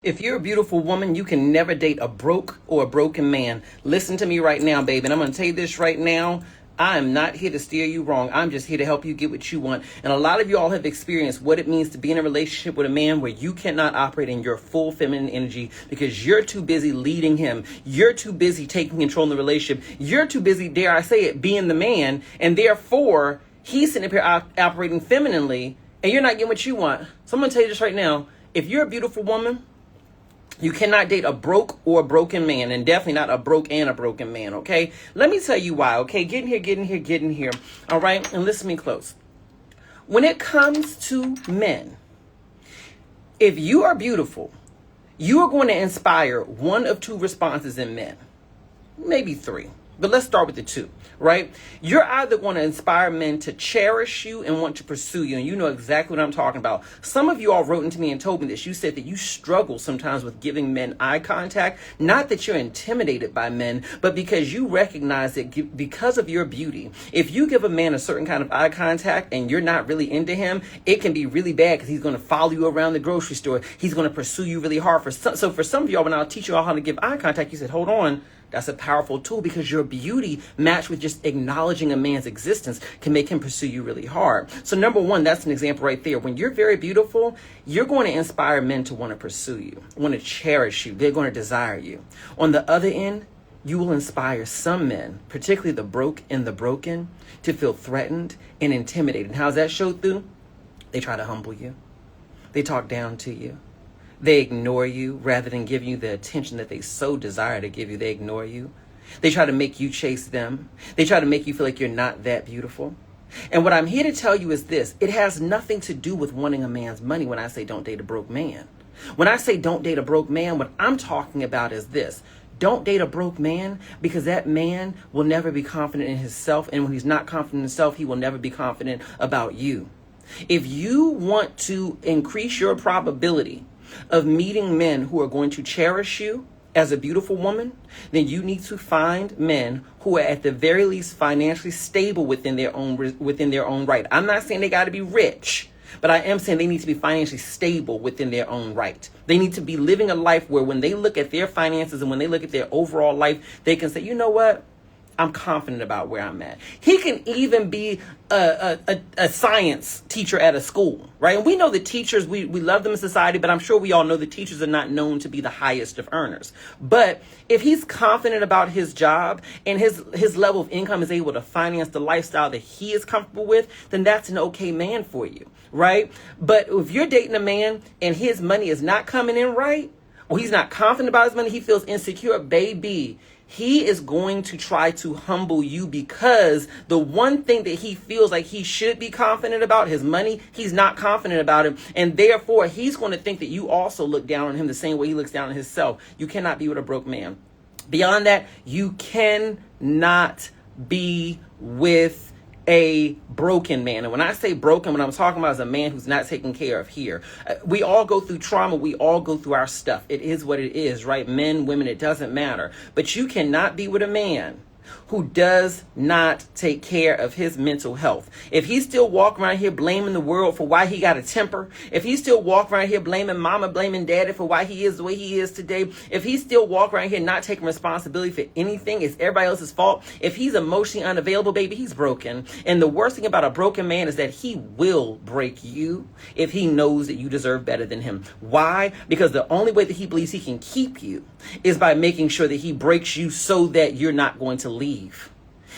If you're a beautiful woman, you can never date a broke or a broken man. Listen to me right now, baby. And I'm going to tell you this right now. I am not here to steer you wrong. I'm just here to help you get what you want. And a lot of y'all have experienced what it means to be in a relationship with a man where you cannot operate in your full feminine energy because you're too busy leading him. You're too busy taking control in the relationship. You're too busy, dare I say it, being the man. And therefore, he's sitting up here operating femininely and you're not getting what you want. So I'm going to tell you this right now. If you're a beautiful woman, you cannot date a broke or a broken man, and definitely not a broke and a broken man, okay? Let me tell you why, okay? Get in here, all right? And listen to me close. When it comes to men, if you are beautiful, you are going to inspire one of two responses in men, maybe three. But let's start with the two, right? You're either going to inspire men to cherish you and want to pursue you. And you know exactly what I'm talking about. Some of you all wrote into me and told me this. You said that you struggle sometimes with giving men eye contact. Not that you're intimidated by men, but because you recognize that because of your beauty, if you give a man a certain kind of eye contact and you're not really into him, it can be really bad because he's going to follow you around the grocery store. He's going to pursue you really hard. So for some of y'all, when I'll teach you all how to give eye contact, you said, hold on. That's a powerful tool because your beauty matched with just acknowledging a man's existence can make him pursue you really hard. So number one, that's an example right there. When you're very beautiful, you're going to inspire men to want to pursue you, want to cherish you. They're going to desire you. On the other end, you will inspire some men, particularly the broke and the broken, to feel threatened and intimidated. And how's that show through? They try to humble you. They talk down to you. They ignore you rather than give you the attention that they so desire to give you. They ignore you. They try to make you chase them. They try to make you feel like you're not that beautiful. And what I'm here to tell you is this. It has nothing to do with wanting a man's money when I say don't date a broke man. When I say don't date a broke man, what I'm talking about is this. Don't date a broke man because that man will never be confident in himself. And when he's not confident in himself, he will never be confident about you. If you want to increase your probability of meeting men who are going to cherish you as a beautiful woman, then you need to find men who are at the very least financially stable within their own right. I'm not saying they got to be rich, but I am saying they need to be financially stable within their own right. They need to be living a life where when they look at their finances and when they look at their overall life, they can say, you know what? I'm confident about where I'm at. He can even be a science teacher at a school, right? And we know the teachers, we love them in society, but I'm sure we all know the teachers are not known to be the highest of earners. But if he's confident about his job and his level of income is able to finance the lifestyle that he is comfortable with, then that's an okay man for you, right? But if you're dating a man and his money is not coming in right, or he's not confident about his money, he feels insecure, baby, he is going to try to humble you because the one thing that he feels like he should be confident about, his money, he's not confident about it. And therefore, he's going to think that you also look down on him the same way he looks down on himself. You cannot be with a broke man. Beyond that, you cannot be with a broken man. And when I say broken, what I'm talking about is a man who's not taken care of here. We all go through trauma. We all go through our stuff. It is what it is, right? Men, women, it doesn't matter. But you cannot be with a man who does not take care of his mental health. If he still walk around here blaming the world for why he got a temper, if he still walk around here blaming mama, blaming daddy for why he is the way he is today, if he still walk around here not taking responsibility for anything, it's everybody else's fault. If he's emotionally unavailable, baby, he's broken. And the worst thing about a broken man is that he will break you if he knows that you deserve better than him. Why? Because the only way that he believes he can keep you is by making sure that he breaks you so that you're not going to leave.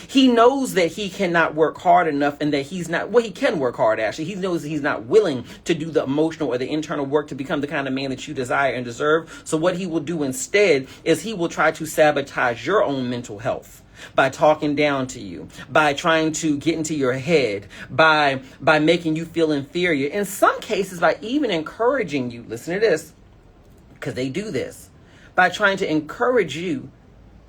He knows that he cannot work hard enough and that he's not, well, he can work hard actually. He knows that he's not willing to do the emotional or the internal work to become the kind of man that you desire and deserve. So what he will do instead is he will try to sabotage your own mental health by talking down to you, by trying to get into your head, by making you feel inferior. In some cases, by even encouraging you, listen to this, because they do this, by trying to encourage you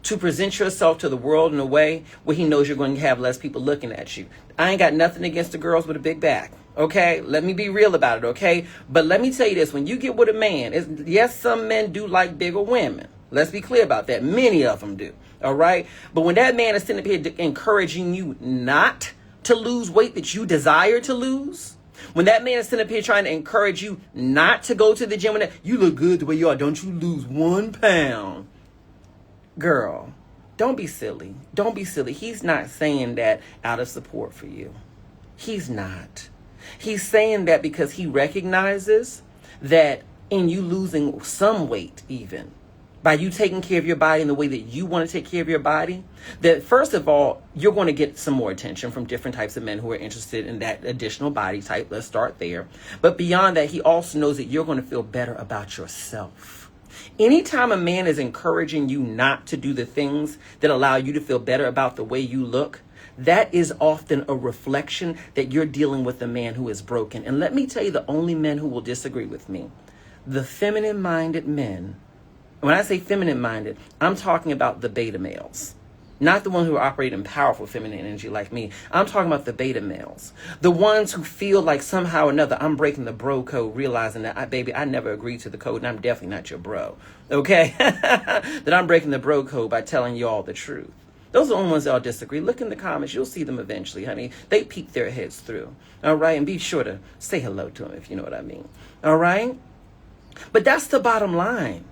to present yourself to the world in a way where he knows you're going to have less people looking at you. I ain't got nothing against the girls with a big back, okay? Let me be real about it, okay? But let me tell you this, when you get with a man, yes, some men do like bigger women. Let's be clear about that. Many of them do, all right? But when that man is sitting up here encouraging you not to lose weight that you desire to lose, When that man is sitting up here trying to encourage you not to go to the gym, you look good the way you are, don't you lose 1 pound. Girl, don't be silly. Don't be silly. He's not saying that out of support for you. He's not. He's saying that because he recognizes that in you losing some weight, even by you taking care of your body in the way that you want to take care of your body, that first of all, you're going to get some more attention from different types of men who are interested in that additional body type. Let's start there. But beyond that, he also knows that you're going to feel better about yourself. Anytime a man is encouraging you not to do the things that allow you to feel better about the way you look, that is often a reflection that you're dealing with a man who is broken. And let me tell you, the only men who will disagree with me, the feminine-minded men. When I say feminine-minded, I'm talking about the beta males. Not the ones who operate in powerful feminine energy like me. I'm talking about the beta males. The ones who feel like somehow or another I'm breaking the bro code, realizing that, I never agreed to the code, and I'm definitely not your bro. Okay? That I'm breaking the bro code by telling you all the truth. Those are the only ones that all disagree. Look in the comments. You'll see them eventually, honey. They peek their heads through. All right? And be sure to say hello to them, if you know what I mean. All right? But that's the bottom line.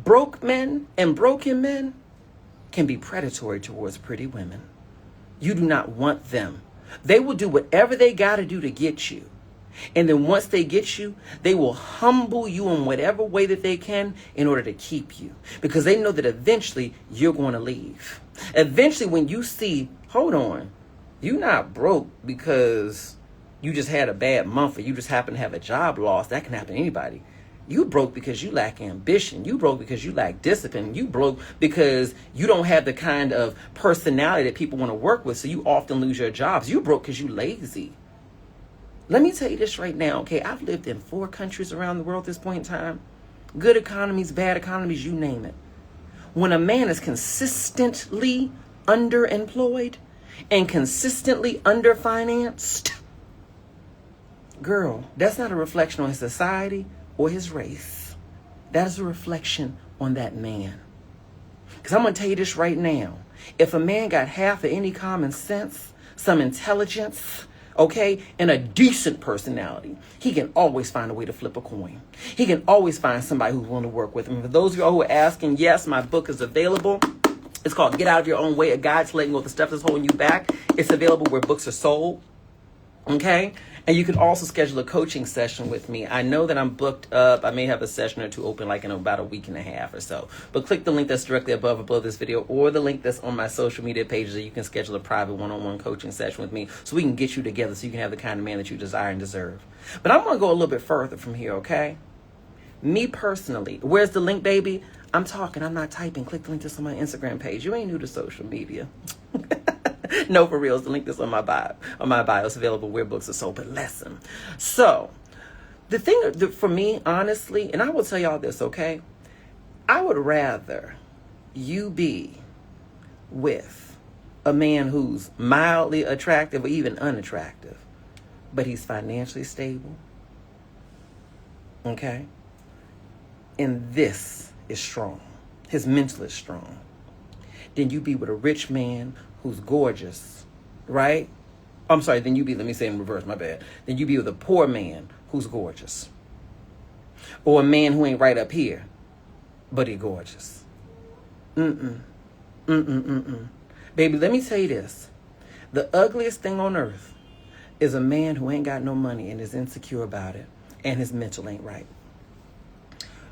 Broke men and broken men can be predatory towards pretty women. You do not want them. They will do whatever they got to do to get you. And then once they get you, they will humble you in whatever way that they can in order to keep you. Because they know that eventually you're going to leave. Eventually when you see, hold on, you're not broke because you just had a bad month or you just happen to have a job loss. That can happen to anybody. You broke because you lack ambition. You broke because you lack discipline. You broke because you don't have the kind of personality that people want to work with, so you often lose your jobs. You broke because you lazy. Let me tell you this right now, okay? I've lived in 4 countries around the world at this point in time. Good economies, bad economies, you name it. When a man is consistently underemployed and consistently underfinanced, girl, that's not a reflection on his society or his race. That is a reflection on that man. Because I'm going to tell you this right now. If a man got half of any common sense, some intelligence, okay, and a decent personality, he can always find a way to flip a coin. He can always find somebody who's willing to work with him. For those of y'all who are asking, yes, my book is available. It's called Get Out of Your Own Way, a guide to letting go of the stuff that's holding you back. It's available where books are sold. Okay? And you can also schedule a coaching session with me. I know that I'm booked up. I may have a session or two open like in about a week and a half or so. But click the link that's directly above this video or the link that's on my social media pages that you can schedule a private one-on-one coaching session with me so we can get you together so you can have the kind of man that you desire and deserve. But I'm going to go a little bit further from here, okay? Me personally, where's the link, baby? I'm talking. I'm not typing. Click the link that's on my Instagram page. You ain't new to social media. No, for real. It's the link that's on my bio. On my bio, it's available where books are sold. But listen. So, the thing for me, honestly, and I will tell y'all this, okay? I would rather you be with a man who's mildly attractive or even unattractive, but he's financially stable, okay? And this is strong. His mental is strong. Then you be with a rich man who's gorgeous, right? I'm sorry, then you be, let me say in reverse, my bad. Then you be with a poor man who's gorgeous. Or a man who ain't right up here, but he gorgeous. Baby, let me tell you this. The ugliest thing on earth is a man who ain't got no money and is insecure about it, and his mental ain't right.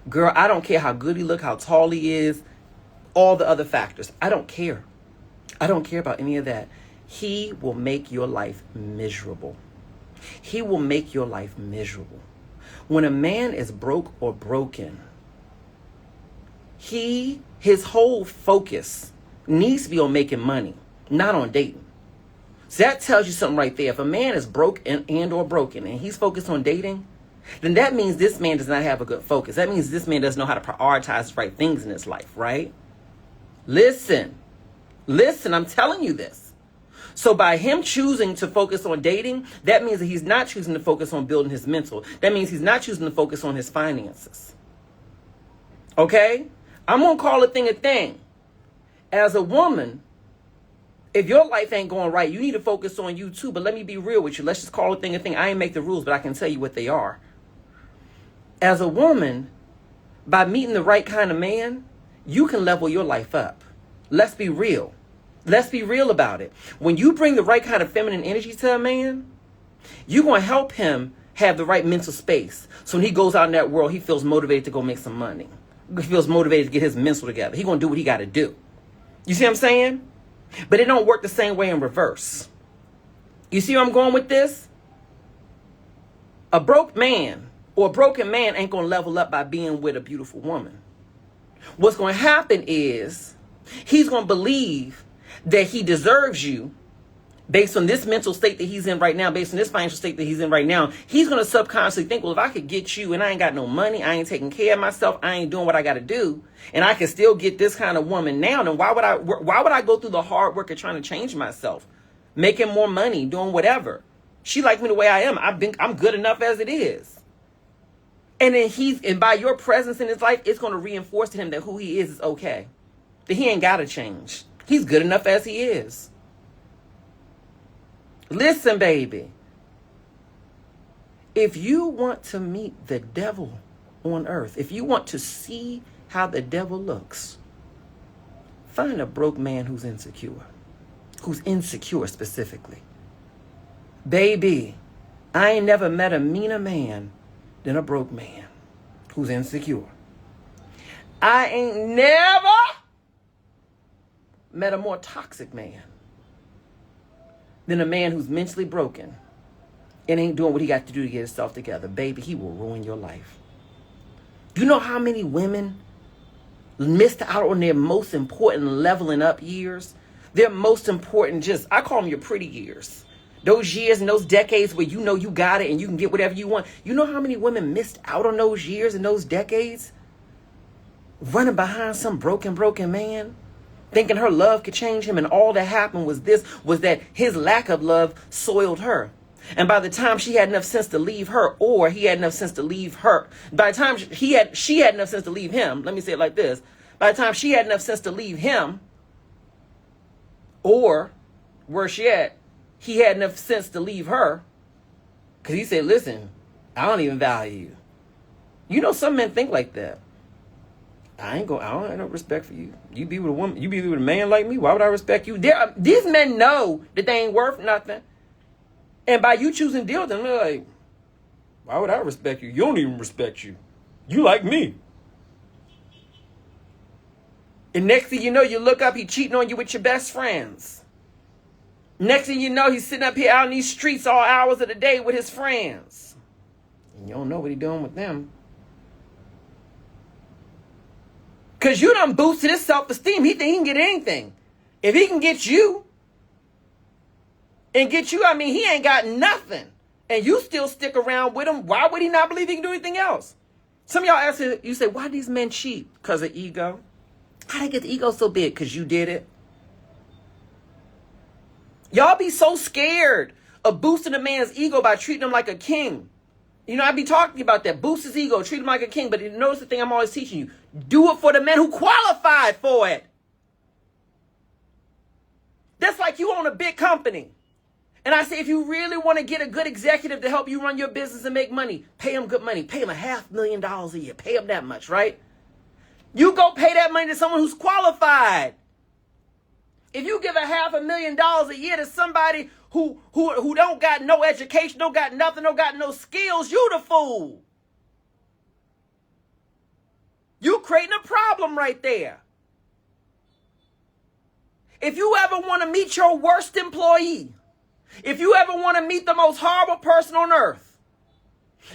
Girl, I don't care how good he look, how tall he is, all the other factors. I don't care. I don't care about any of that. He will make your life miserable. He will make your life miserable. When a man is broke or broken, his whole focus needs to be on making money, not on dating. So that tells you something right there. If a man is broke and or broken and he's focused on dating, then that means this man does not have a good focus. That means this man doesn't know how to prioritize the right things in his life, right? Listen, I'm telling you this. So by him choosing to focus on dating, that means that he's not choosing to focus on building his mental. That means he's not choosing to focus on his finances. Okay? I'm going to call a thing a thing. As a woman, If your life ain't going right, you need to focus on you too. But let me be real with you. Let's just call a thing a thing. I ain't make the rules, but I can tell you what they are. As a woman, by meeting the right kind of man, you can level your life up. Let's be real. Let's be real about it. When you bring the right kind of feminine energy to a man, you're going to help him have the right mental space. So when he goes out in that world, he feels motivated to go make some money. He feels motivated to get his mental together. He's going to do what he got to do. You see what I'm saying? But it don't work the same way in reverse. You see where I'm going with this? A broke man or a broken man ain't going to level up by being with a beautiful woman. What's going to happen is he's going to believe that he deserves you based on this mental state that he's in right now, based on this financial state that he's in right now. He's going to subconsciously think, well, if I could get you and I ain't got no money, I ain't taking care of myself, I ain't doing what I got to do, and I can still get this kind of woman now, then why would I go through the hard work of trying to change myself, making more money, doing whatever? She likes me the way I am. I'm good enough as it is. And then by your presence in his life, it's going to reinforce to him that who he is okay. That he ain't got to change. He's good enough as he is. Listen, baby. If you want to meet the devil on earth, if you want to see how the devil looks, find a broke man who's insecure specifically. Baby, I ain't never met a meaner man than a broke man who's insecure. I ain't never met a more toxic man than a man who's mentally broken and ain't doing what he got to do to get himself together. Baby, he will ruin your life. You know how many women missed out on their most important leveling up years? Their most important, I call them your pretty years. Those years and those decades where you know you got it and you can get whatever you want. You know how many women missed out on those years and those decades? Running behind some broken man, thinking her love could change him, and all that happened was that his lack of love soiled her. And by the time she had enough sense to leave her, or he had enough sense to leave her, by the time she had enough sense to leave him, let me say it like this, by the time she had enough sense to leave him, or worse yet, he had enough sense to leave her, because he said, listen, I don't even value you. You know, some men think like that. I don't have no respect for you. You be with a woman, you be with a man like me, why would I respect you? These men know that they ain't worth nothing. And by you choosing to deal with them, they're like, why would I respect you? You don't even respect you. You like me. And next thing you know, you look up, he cheating on you with your best friends. Next thing you know, he's sitting up here out in these streets all hours of the day with his friends. And you don't know what he's doing with them. Because you done boosted his self-esteem. He think he can get anything. If he can get you, I mean, he ain't got nothing. And you still stick around with him. Why would he not believe he can do anything else? Some of y'all ask, you say, why do these men cheat? Because of ego. How they get the ego so big? Because you did it. Y'all be so scared of boosting a man's ego by treating him like a king. You know, I be talking about that. Boost his ego, treat him like a king. But notice the thing I'm always teaching you. Do it for the men who qualified for it. That's like you own a big company. And I say, if you really want to get a good executive to help you run your business and make money, pay him good money. Pay him $500,000 a year. Pay him that much, right? You go pay that money to someone who's qualified. If you give $500,000 a year to somebody who don't got no education, don't got nothing, don't got no skills, you the fool. You creating a problem right there. If you ever want to meet your worst employee, if you ever want to meet the most horrible person on earth,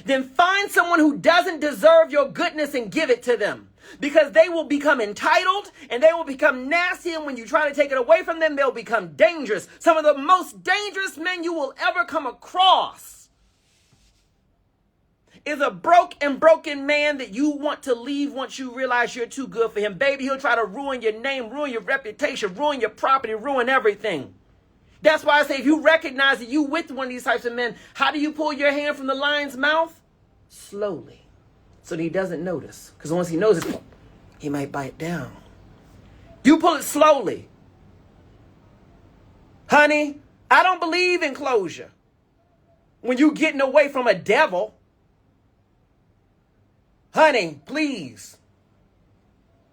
then find someone who doesn't deserve your goodness and give it to them. Because they will become entitled and they will become nasty, and when you try to take it away from them, they'll become dangerous. Some of the most dangerous men you will ever come across is a broken man that you want to leave once you realize you're too good for him. Baby, he'll try to ruin your name, ruin your reputation, ruin your property, ruin everything. That's why I say, if you recognize that you with one of these types of men, how do you pull your hand from the lion's mouth? Slowly. So that he doesn't notice. Because once he knows it, he might bite down. You pull it slowly. Honey, I don't believe in closure. When you getting away from a devil, honey, please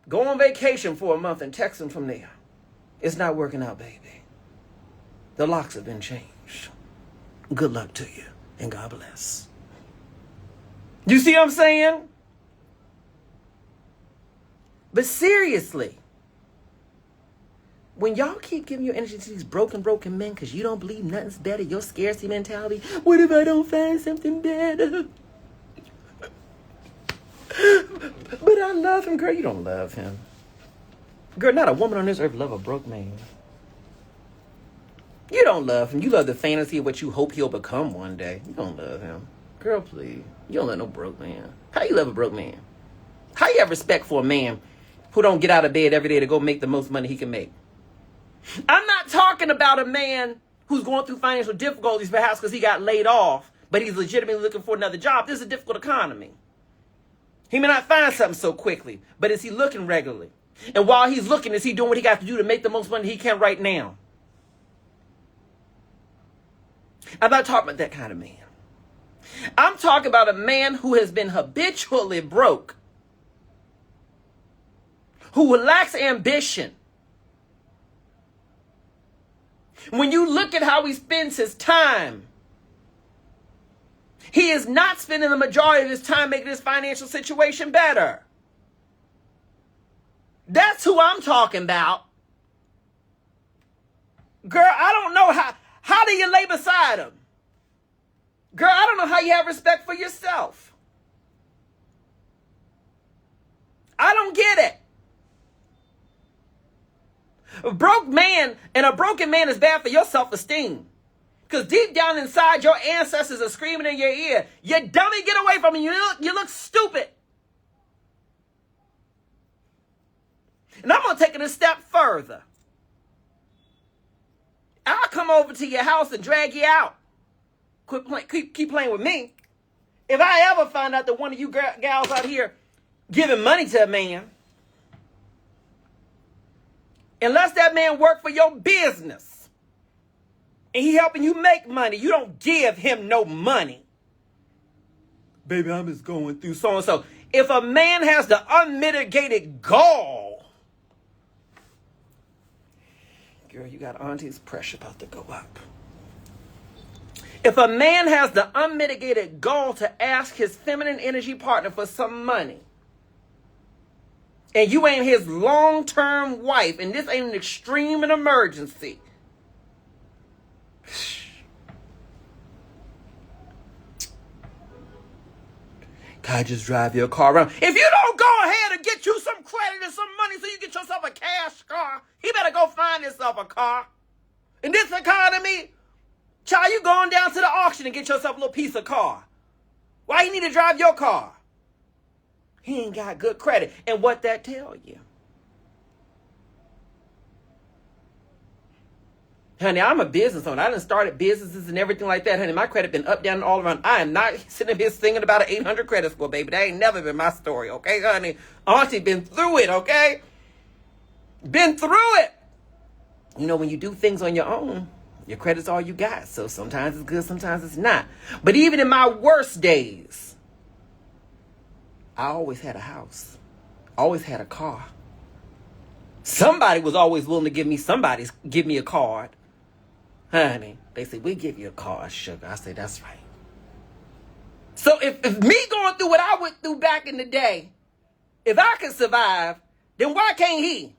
go on vacation for a month and text him from there. It's not working out, baby. The locks have been changed. Good luck to you, and God bless. You see what I'm saying? But seriously, when y'all keep giving your energy to these broken men because you don't believe nothing's better, your scarcity mentality, what if I don't find something better? But I love him, girl. You don't love him. Girl, not a woman on this earth love a broke man. You don't love him. You love the fantasy of what you hope he'll become one day. You don't love him. Girl, please. You don't love no broke man. How you love a broke man? How you have respect for a man who don't get out of bed every day to go make the most money he can make? I'm not talking about a man who's going through financial difficulties perhaps because he got laid off, but he's legitimately looking for another job. This is a difficult economy. He may not find something so quickly, but is he looking regularly? And while he's looking, is he doing what he got to do to make the most money he can right now? I'm not talking about that kind of man. I'm talking about a man who has been habitually broke, who lacks ambition. When you look at how he spends his time, he is not spending the majority of his time making his financial situation better. That's who I'm talking about. Girl, I don't know how do you lay beside him? Girl, I don't know how you have respect for yourself. I don't get it. A broke man and a broken man is bad for your self-esteem. Because deep down inside, your ancestors are screaming in your ear, you dummy, get away from me. You look stupid. And I'm going to take it a step further. I'll come over to your house and drag you out. Keep playing with me. If I ever find out that one of you gals out here giving money to a man, unless that man work for your business and he helping you make money, you don't give him no money. Baby, I'm just going through so-and-so. If a man has the unmitigated gall, girl, you got auntie's pressure about to go up. If a man has the unmitigated gall to ask his feminine energy partner for some money, and you ain't his long-term wife, and this ain't an extreme and emergency, can I just drive your car around? If you don't go ahead and get you some credit and some money so you get yourself a cash car, he better go find himself a car. In this economy, child, you going down to the auction and get yourself a little piece of car. Why you need to drive your car? He ain't got good credit. And what that tell you? Honey, I'm a business owner. I done started businesses and everything like that, honey. My credit been up, down, and all around. I am not sitting here singing about an 800 credit score, baby. That ain't never been my story, okay, honey? Auntie been through it, okay? Been through it. You know, when you do things on your own, your credit's all you got. So sometimes it's good, sometimes it's not. But even in my worst days, I always had a house. Always had a car. Somebody was always willing to give me a card. Honey, they say, we'll give you a card, sugar. I say, that's right. So if me going through what I went through back in the day, if I can survive, then why can't he?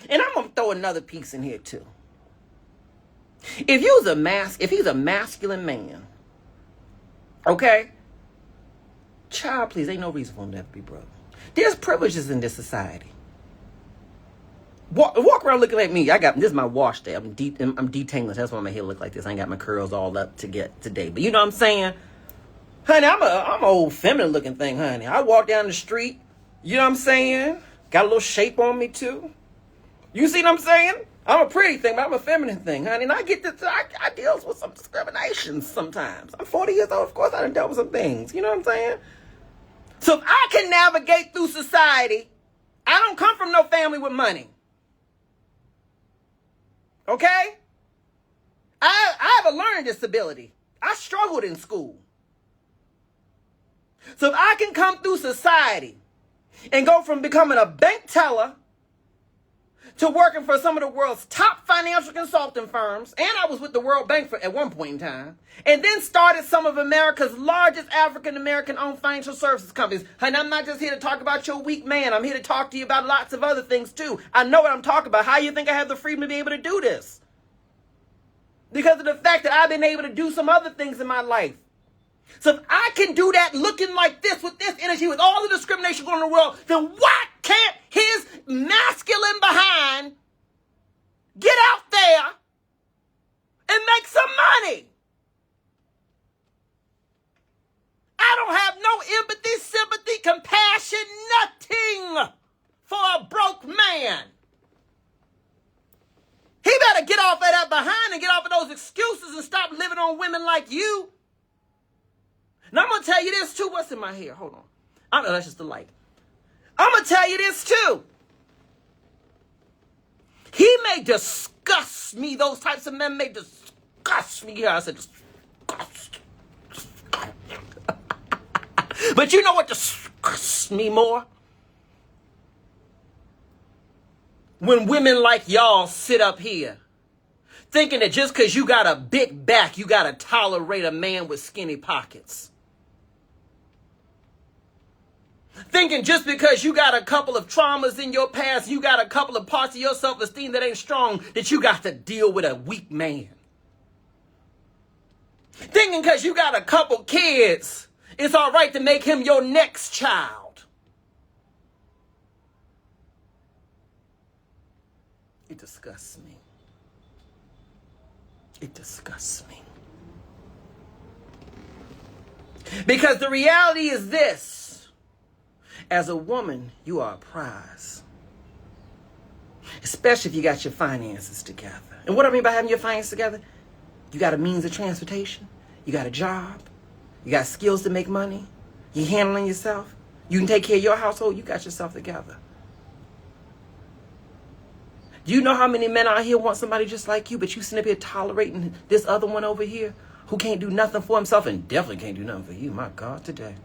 And I'm going to throw another piece in here too. If he's a masculine man, okay? Child, please, ain't no reason for him to have to be broke. There's privileges in this society. Walk around looking at me. This is my wash day. I'm detangling. That's why my hair look like this. I ain't got my curls all up to get today. But you know what I'm saying? Honey, I'm an old feminine looking thing, honey. I walk down the street. You know what I'm saying? Got a little shape on me too. You see what I'm saying? I'm a pretty thing, but I'm a feminine thing, honey. And I get this, I deal with some discrimination sometimes. I'm 40 years old. Of course, I done dealt with some things. You know what I'm saying? So if I can navigate through society, I I don't come from no family with money. Okay? I have a learning disability. I struggled in school. So if I can come through society and go from becoming a bank teller to working for some of the world's top financial consulting firms, and I was with the World Bank at one point in time, and then started some of America's largest African-American owned financial services companies. And I'm not just here to talk about your weak man. I'm here to talk to you about lots of other things too. I know what I'm talking about. How you think I have the freedom to be able to do this? Because of the fact that I've been able to do some other things in my life. So if I can do that looking like this, with this energy, with all the discrimination going on in the world, then why can't his masculine behind get out there and make some money? I don't have no empathy, sympathy, compassion, nothing for a broke man. He better get off of that behind and get off of those excuses and stop living on women like you. And I'm going to tell you this too. What's in my hair? Hold on. That's just the light. I'm going to tell you this too. He may disgust me. Those types of men may disgust me. Yeah, I said disgust. But you know what disgusts me more? When women like y'all sit up here thinking that just because you got a big back, you got to tolerate a man with skinny pockets. Thinking just because you got a couple of traumas in your past, you got a couple of parts of your self-esteem that ain't strong, that you got to deal with a weak man. Thinking because you got a couple kids, it's all right to make him your next child. It disgusts me. It disgusts me. Because the reality is this. As a woman, you are a prize. Especially if you got your finances together. And what I mean by having your finances together? You got a means of transportation. You got a job. You got skills to make money. You handling yourself. You can take care of your household. You got yourself together. Do you know how many men out here want somebody just like you, but you sitting up here tolerating this other one over here who can't do nothing for himself and definitely can't do nothing for you? My God, today.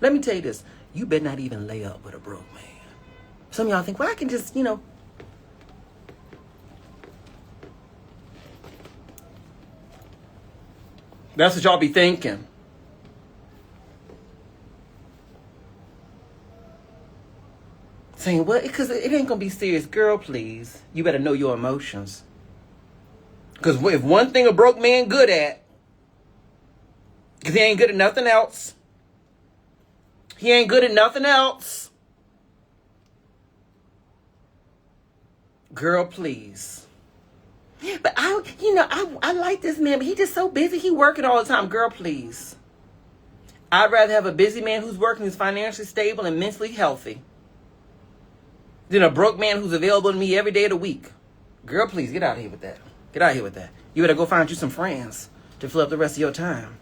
Let me tell you this. You better not even lay up with a broke man. Some of y'all think, well, I can just, That's what y'all be thinking. Saying, what? Because it ain't going to be serious. Girl, please. You better know your emotions. Because if one thing a broke man good at, because he ain't good at nothing else. He ain't good at nothing else. Girl, please. But I like this man, but he just so busy. He working all the time. Girl, please. I'd rather have a busy man who's working, who's financially stable and mentally healthy, than a broke man who's available to me every day of the week. Girl, please, get out of here with that. Get out of here with that. You better go find you some friends to fill up the rest of your time.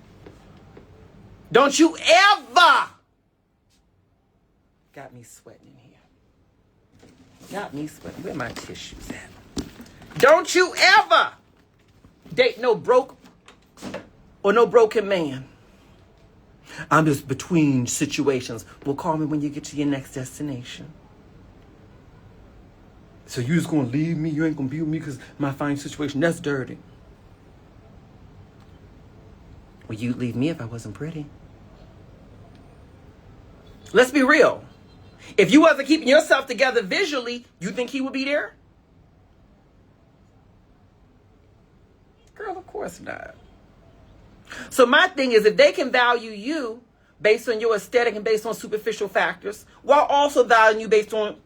Don't you ever... Got me sweating in here. Got me sweating. Where my tissues at? Don't you ever date no broke or no broken man. I'm just between situations. Well, call me when you get to your next destination. So you just gonna leave me? You ain't gonna be with me because my financial situation, that's dirty. Well, you'd leave me if I wasn't pretty. Let's be real. If you wasn't keeping yourself together visually, you think he would be there? Girl, of course not. So my thing is, if they can value you based on your aesthetic and based on superficial factors, while also valuing you based on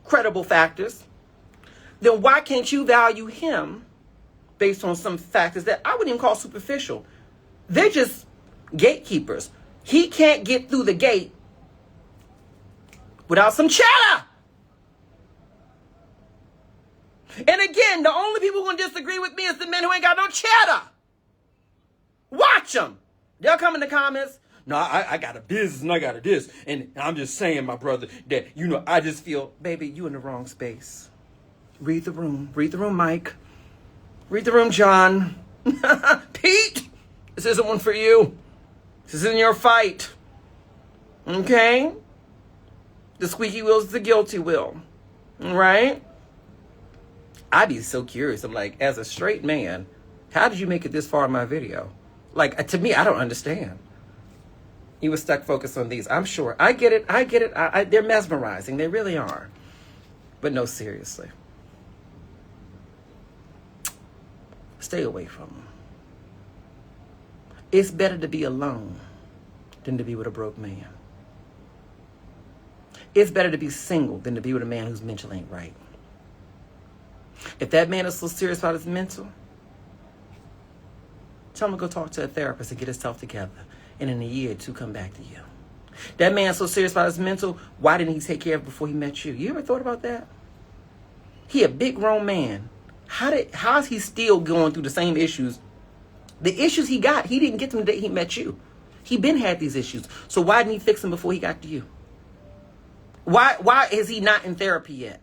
credible factors, then why can't you value him based on some factors that I wouldn't even call superficial? They're just gatekeepers. He can't get through the gate without some cheddar. And again, the only people who are going to disagree with me is the men who ain't got no cheddar. Watch them. They'll come in the comments. No, I got a business and I got a this. And I'm just saying, my brother, that, I just feel, baby, you in the wrong space. Read the room. Read the room, Mike. Read the room, John. Pete, this isn't one for you. This isn't your fight. Okay? The squeaky wheel is the guilty wheel. Right? I'd be so curious. I'm like, as a straight man, how did you make it this far in my video? Like, to me, I don't understand. You were stuck focused on these. I'm sure. I get it. They're mesmerizing. They really are. But no, seriously. Stay away from them. It's better to be alone than to be with a broke man. It's better to be single than to be with a man whose mental ain't right. If that man is so serious about his mental, tell him to go talk to a therapist and get himself together. And in a year or two, come back to you. That man's so serious about his mental, why didn't he take care of it before he met you? You ever thought about that? He a big grown man. How is he still going through the same issues? The issues he got, he didn't get them the day he met you. He been had these issues. So why didn't he fix them before he got to you? Why is he not in therapy yet?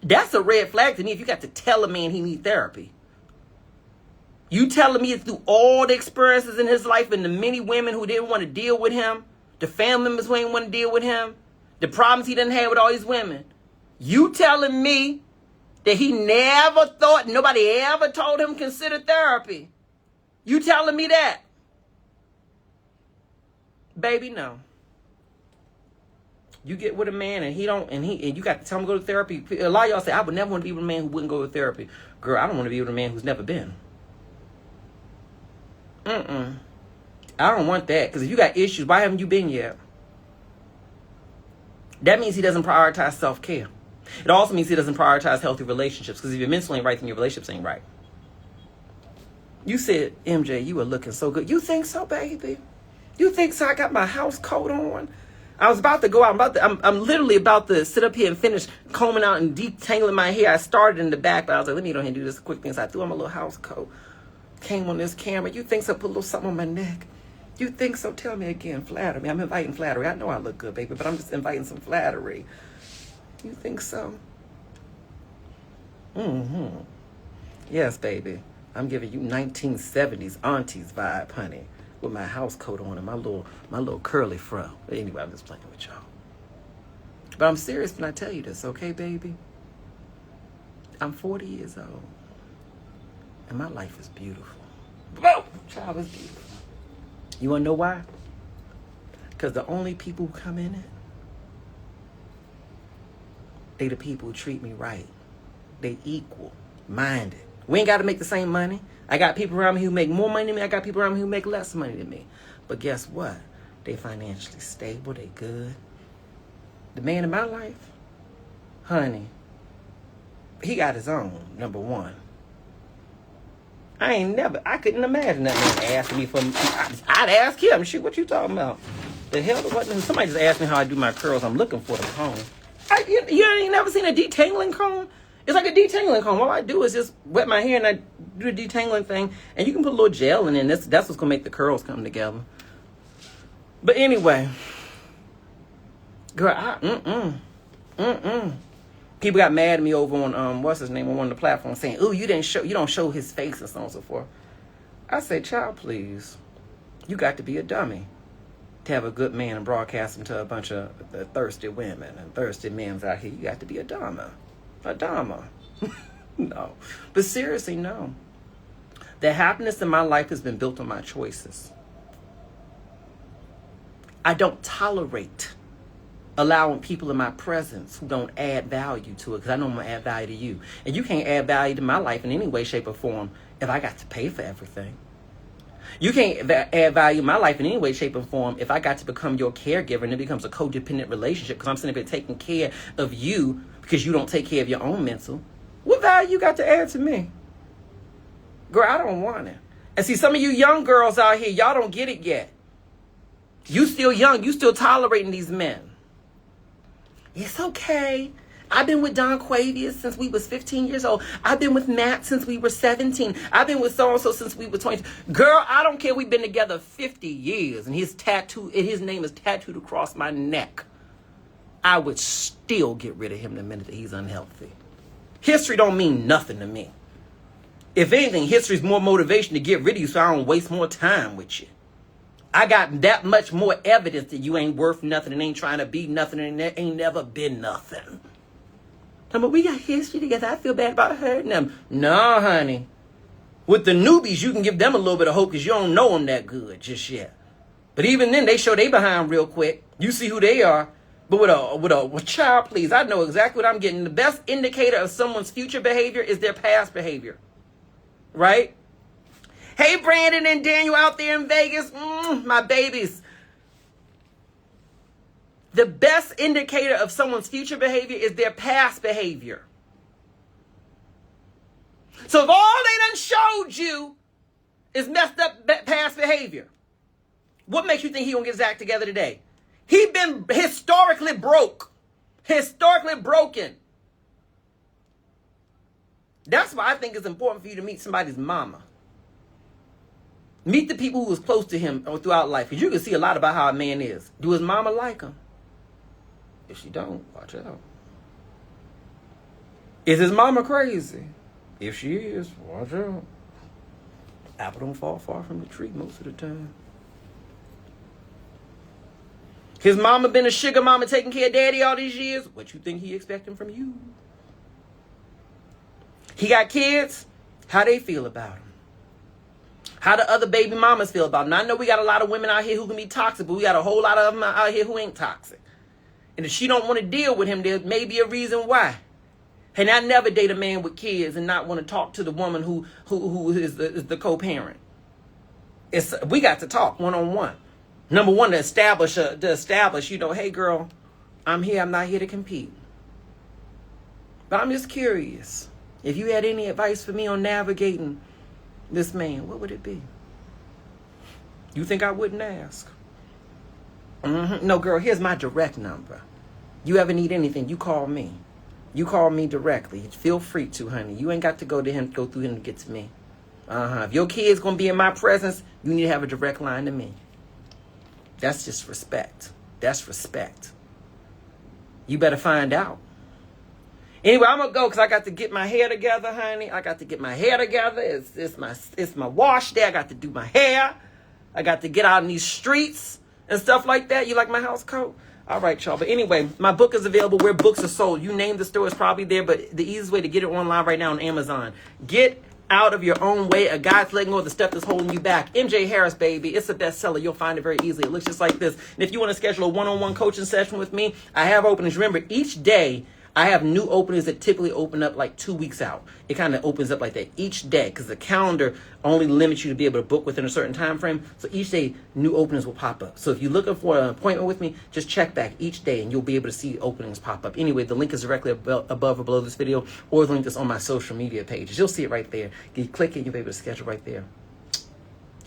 That's a red flag to me if you got to tell a man he needs therapy. You telling me it's through all the experiences in his life and the many women who didn't want to deal with him, the family members who didn't want to deal with him, the problems he didn't have with all these women. You telling me that he never thought, nobody ever told him consider therapy. You telling me that? Baby, no. You get with a man and you got to tell him to go to therapy. A lot of y'all say, I would never want to be with a man who wouldn't go to therapy. Girl, I don't want to be with a man who's never been. I don't want that. Because if you got issues, why haven't you been yet? That means he doesn't prioritize self-care. It also means he doesn't prioritize healthy relationships. Because if your mental ain't right, then your relationships ain't right. You said, MJ, you were looking so good. You think so, baby? You think so? I got my house coat on. I was about to go out. I'm literally about to sit up here and finish combing out and detangling my hair. I started in the back, but I was like, let me go ahead and do this quick thing. So I threw on my little house coat. Came on this camera. You think so? Put a little something on my neck. You think so? Tell me again. Flatter me. I'm inviting flattery. I know I look good, baby, but I'm just inviting some flattery. You think so? Yes, baby. I'm giving you 1970s aunties vibe, honey, with my house coat on and my little curly fro. But anyway, I'm just playing with y'all. But I'm serious when I tell you this, okay, baby? I'm 40 years old. And my life is beautiful. Whoa! Child is beautiful. You want to know why? Because the only people who come in it, they the people who treat me right. They equal-minded. We ain't got to make the same money. I got people around me who make more money than me. I got people around me who make less money than me. But guess what? They financially stable. They good. The man in my life, honey, he got his own, number one. I couldn't imagine that man asking me for, I'd ask him, shoot, what you talking about? The hell, somebody just asked me how I do my curls. I'm looking for the comb. You ain't never seen a detangling comb? It's like a detangling comb. All I do is just wet my hair and I do the detangling thing. And you can put a little gel in it. And that's what's going to make the curls come together. But anyway. Girl, people got mad at me over on, what's his name, on one of the platforms saying, ooh, you don't show his face and so on and so forth. I say, child, please. You got to be a dummy to have a good man and broadcast him to a bunch of thirsty women and thirsty men out here. You got to be a dumber. A dama. No. But seriously, no. The happiness in my life has been built on my choices. I don't tolerate allowing people in my presence who don't add value to it, because I know I'm going to add value to you. And you can't add value to my life in any way, shape, or form if I got to pay for everything. You can't add value in my life in any way, shape, or form if I got to become your caregiver and it becomes a codependent relationship because I'm sitting there taking care of you because you don't take care of your own mental. What value you got to add to me? Girl, I don't want it. And see, some of you young girls out here, y'all don't get it yet. You still young. You still tolerating these men. It's okay. I've been with Don Quavius since we was 15 years old. I've been with Matt since we were 17. I've been with so-and-so since we were 20. Girl, I don't care. We've been together 50 years and his name is tattooed across my neck. I would still get rid of him the minute that he's unhealthy. History don't mean nothing to me. If anything, history's more motivation to get rid of you so I don't waste more time with you. I got that much more evidence that you ain't worth nothing and ain't trying to be nothing and there ain't never been nothing. But we got history together. I feel bad about hurting them. No, honey. With the newbies, you can give them a little bit of hope because you don't know them that good just yet. But even then, they show they behind real quick. You see who they are. But with a child, please, I know exactly what I'm getting. The best indicator of someone's future behavior is their past behavior. Right? Hey, Brandon and Daniel out there in Vegas. My babies. The best indicator of someone's future behavior is their past behavior. So if all they done showed you is messed up past behavior, what makes you think he gonna get his act together today? He been historically broke. Historically broken. That's why I think it's important for you to meet somebody's mama. Meet the people who was close to him throughout life. Because you can see a lot about how a man is. Do his mama like him? If she don't, watch out. Is his mama crazy? If she is, watch out. Apple don't fall far from the tree most of the time. His mama been a sugar mama taking care of daddy all these years. What you think he expecting from you? He got kids. How they feel about him? How the other baby mamas feel about him? Now, I know we got a lot of women out here who can be toxic, but we got a whole lot of them out here who ain't toxic. And if she don't want to deal with him, there may be a reason why. And I never date a man with kids and not want to talk to the woman who is the co-parent. We got to talk one-on-one. Number one, to establish, hey girl, I'm here. I'm not here to compete. But I'm just curious. If you had any advice for me on navigating this man, what would it be? You think I wouldn't ask? No, girl, here's my direct number. You ever need anything, you call me. You call me directly. Feel free to, honey. You ain't got to go through him to get to me. If your kid's going to be in my presence, you need to have a direct line to me. That's just respect. That's respect. You better find out. Anyway, I'm going to go because I got to get my hair together, honey. I got to get my hair together. It's my wash day. I got to do my hair. I got to get out in these streets and stuff like that. You like my house coat? All right, y'all. But anyway, my book is available where books are sold. You name the store, it's probably there. But the easiest way to get it online right now on Amazon. Get out of your own way. A guide to letting go of the stuff that's holding you back. MJ Harris, baby. It's a bestseller. You'll find it very easily. It looks just like this. And if you want to schedule a one-on-one coaching session with me, I have openings. Remember, each day I have new openings that typically open up like 2 weeks out. It kind of opens up like that each day because the calendar only limits you to be able to book within a certain time frame. So each day, new openings will pop up. So if you're looking for an appointment with me, just check back each day and you'll be able to see openings pop up. Anyway, the link is directly above or below this video, or the link is on my social media pages. You'll see it right there. You click it, you'll be able to schedule right there.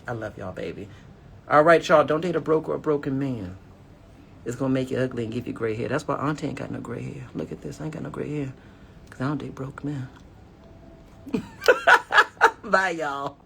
I love y'all, baby. All right, y'all. Don't date a broke or a broken man. It's going to make you ugly and give you gray hair. That's why Auntie ain't got no gray hair. Look at this. I ain't got no gray hair. Because I don't date broke men. Bye, y'all.